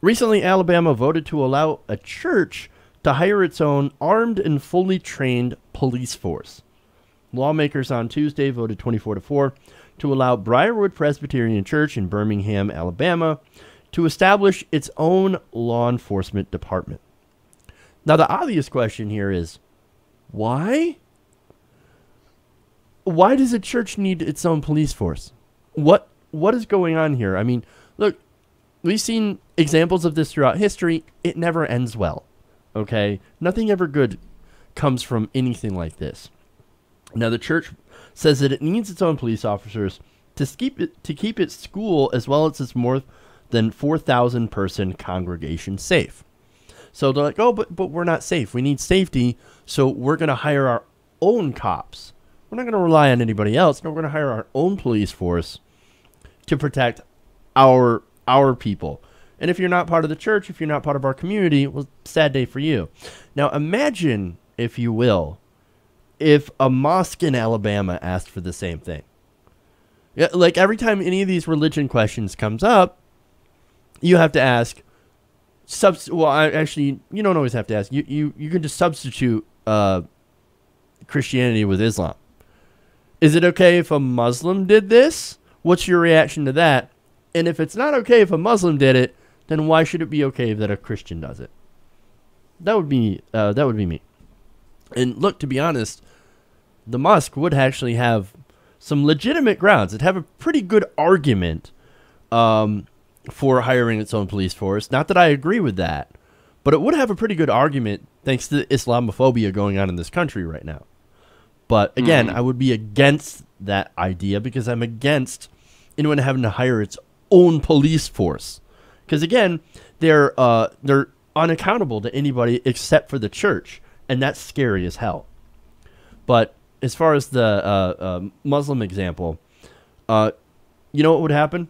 Recently, Alabama voted to allow a church to hire its own armed and fully trained police force. Lawmakers on Tuesday voted 24 to 4 to allow Briarwood Presbyterian Church in Birmingham, Alabama, to establish its own law enforcement department. Now, the obvious question here is, why? Why does a church need its own police force? What is going on here? I mean, look, we've seen examples of this throughout history. It never ends well. Okay? Nothing ever good comes from anything like this. Now, the church says that it needs its own police officers to keep its school as well as its more than 4,000 person congregation safe. So they're like, oh, but we're not safe. We need safety, so we're going to hire our own cops. We're not going to rely on anybody else. No, we're going to hire our own police force to protect our people. And if you're not part of the church, if you're not part of our community, well, sad day for you. Now, imagine, if you will, if a mosque in Alabama asked for the same thing. Yeah, like every time any of these religion questions comes up, you have to ask. Actually, you don't always have to ask. You can just substitute Christianity with Islam. Is it okay if a Muslim did this? What's your reaction to that? And if it's not okay if a Muslim did it, then why should it be okay that a Christian does it? That would be me. And look, to be honest, the mosque would actually have some legitimate grounds. It'd have a pretty good argument for hiring its own police force. Not that I agree with that, but it would have a pretty good argument thanks to the Islamophobia going on in this country right now. But again, I would be against that idea because I'm against anyone having to hire its own police force. Because again, they're unaccountable to anybody except for the church, and that's scary as hell. But as far as the Muslim example, you know what would happen?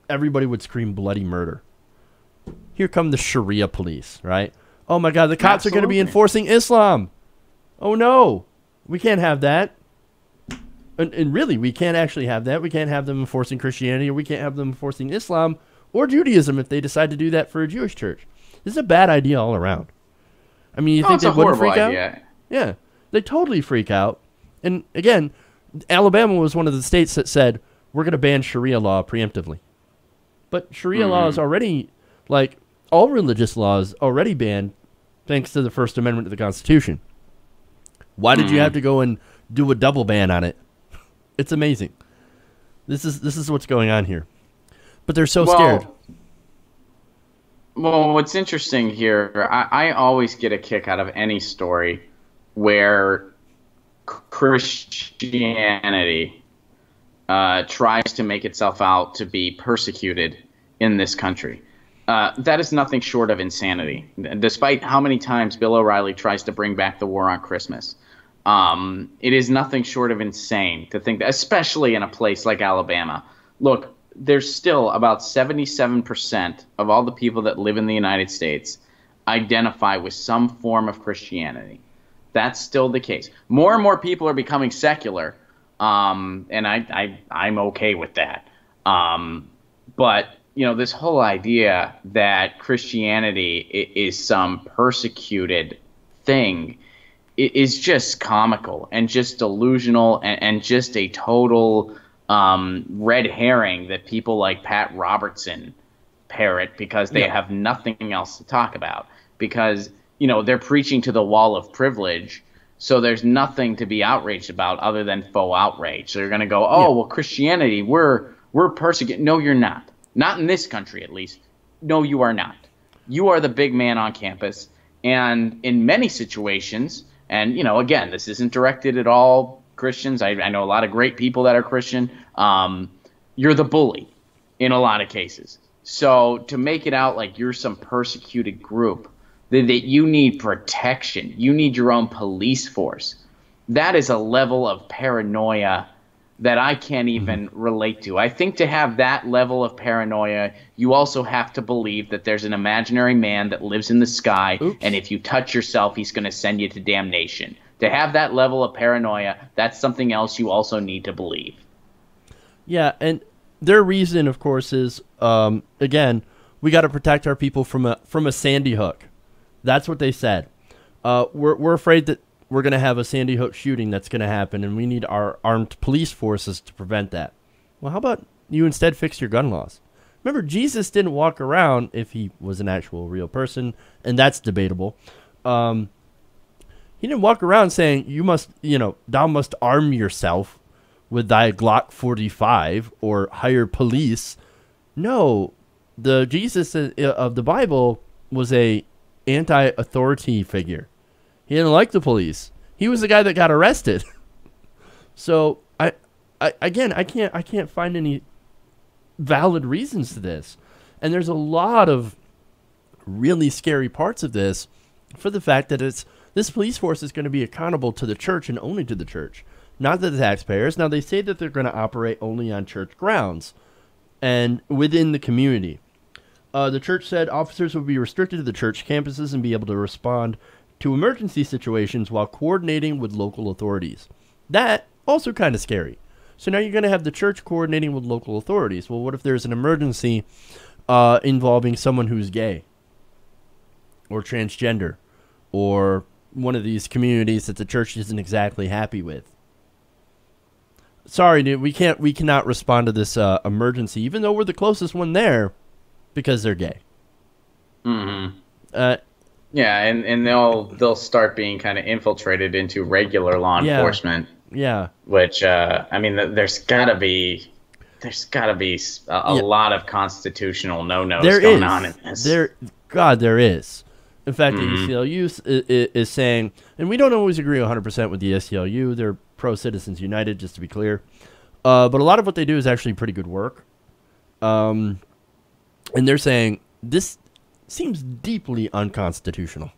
Everybody would scream bloody murder. Here come the Sharia police, right? Oh my God, the cops are going to be enforcing Islam. Oh no, we can't have that. And really, we can't actually have that. We can't have them enforcing Christianity, or we can't have them enforcing Islam or Judaism if they decide to do that for a Jewish church. This is a bad idea all around. I mean, you think they wouldn't freak out? Yeah, they totally freak out. And again, Alabama was one of the states that said, we're going to ban Sharia law preemptively. But Sharia law is already, like, all religious laws already banned thanks to the First Amendment to the Constitution. Why did you have to go and do a double ban on it? It's amazing. This is what's going on here. But they're so scared. Well, what's interesting here, I always get a kick out of any story where Christianity tries to make itself out to be persecuted in this country. That is nothing short of insanity. Despite how many times Bill O'Reilly tries to bring back the war on Christmas, it is nothing short of insane to think that, especially in a place like Alabama. Look, there's still about 77% of all the people that live in the United States identify with some form of Christianity. That's still the case. More and more people are becoming secular, and I'm okay with that. But you know, this whole idea that Christianity is some persecuted thing is just comical and just delusional and just a total red herring that people like Pat Robertson parrot because they have nothing else to talk about. Because, you know, they're preaching to the wall of privilege, so there's nothing to be outraged about other than faux outrage. So you're going to go, oh, well, Christianity, we're persecuted. No, you're not. Not in this country, at least. No, you are not. You are the big man on campus. And in many situations, and, you know, again, this isn't directed at all Christians. I know a lot of great people that are Christian. You're the bully in a lot of cases. So to make it out like you're some persecuted group, that you need protection, you need your own police force, that is a level of paranoia that I can't even relate to. I think to have that level of paranoia, you also have to believe that there's an imaginary man that lives in the sky, and if you touch yourself, he's going to send you to damnation. To have that level of paranoia, that's something else you also need to believe. Yeah, and their reason, of course, is, again, we got to protect our people from a Sandy Hook. That's what they said. We're afraid that we're going to have a Sandy Hook shooting that's going to happen, and we need our armed police forces to prevent that. Well, how about you instead fix your gun laws? Remember, Jesus didn't walk around, if he was an actual real person, and that's debatable. He didn't walk around saying, thou must arm yourself with thy Glock 45 or hire police. No, the Jesus of the Bible was a anti-authority figure. He didn't like the police. He was the guy that got arrested. So I can't find any valid reasons to this. And there's a lot of really scary parts of this for the fact that this police force is going to be accountable to the church and only to the church, not to the taxpayers. Now, they say that they're going to operate only on church grounds and within the community. The church said officers will be restricted to the church campuses and be able to respond to emergency situations while coordinating with local authorities. That also kind of scary. So now you're going to have the church coordinating with local authorities. Well, what if there's an emergency involving someone who's gay or transgender or one of these communities that the church isn't exactly happy with? Sorry, dude, we cannot respond to this emergency, even though we're the closest one there, because they're gay. Mm-hmm. Yeah, and they'll start being kind of infiltrated into regular law enforcement. Yeah. Which there's gotta be a lot of constitutional no-nos going on in this. There is. In fact, the ACLU is saying, and we don't always agree 100% with the ACLU. They're pro-Citizens United, just to be clear. But a lot of what they do is actually pretty good work. And they're saying this seems deeply unconstitutional.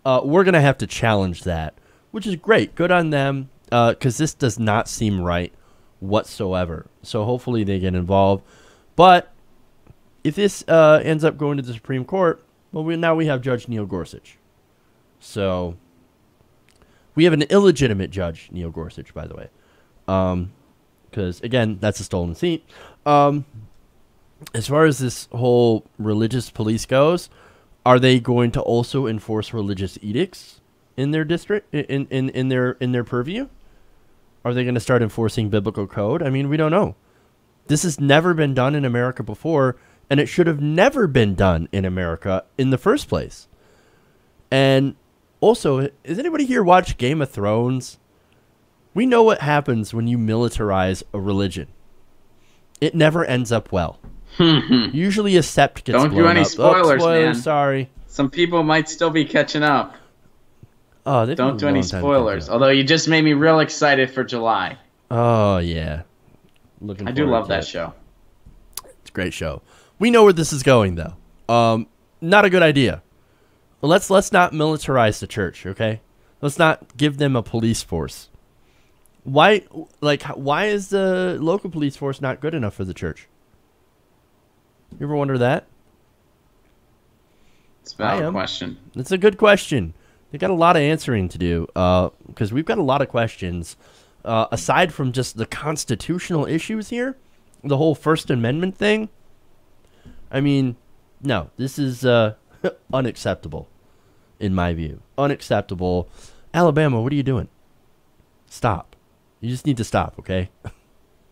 We're going to have to challenge that, which is great. Good on them, because this does not seem right whatsoever. So hopefully they get involved. But if this ends up going to the Supreme Court, well, now we have Judge Neil Gorsuch. So we have an illegitimate judge, Neil Gorsuch, by the way. Because, again, that's a stolen seat. As far as this whole religious police goes, are they going to also enforce religious edicts in their district, in their purview? Are they going to start enforcing biblical code? I mean, we don't know. This has never been done in America before, and it should have never been done in America in the first place. And also, has anybody here watched Game of Thrones? We know what happens when you militarize a religion. It never ends up well. Usually a sept gets blown up. Don't do any spoilers, man. Sorry. Some people might still be catching up. Oh, don't do any spoilers. Although you just made me real excited for July. Oh, yeah. I do love that show. It's a great show. We know where this is going, though. Not a good idea. Let's not militarize the church, okay? Let's not give them a police force. Why is the local police force not good enough for the church? You ever wonder that? It's a valid question. It's a good question. They got a lot of answering to do, because we've got a lot of questions. Aside from just the constitutional issues here, the whole First Amendment thing, I mean, no, this is unacceptable, in my view. Unacceptable. Alabama, what are you doing? Stop. You just need to stop, okay?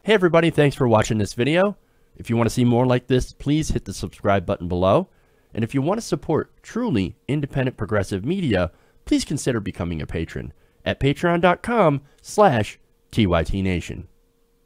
Hey, everybody, thanks for watching this video. If you want to see more like this, please hit the subscribe button below. And if you want to support truly independent progressive media, please consider becoming a patron at patreon.com/TYTNation.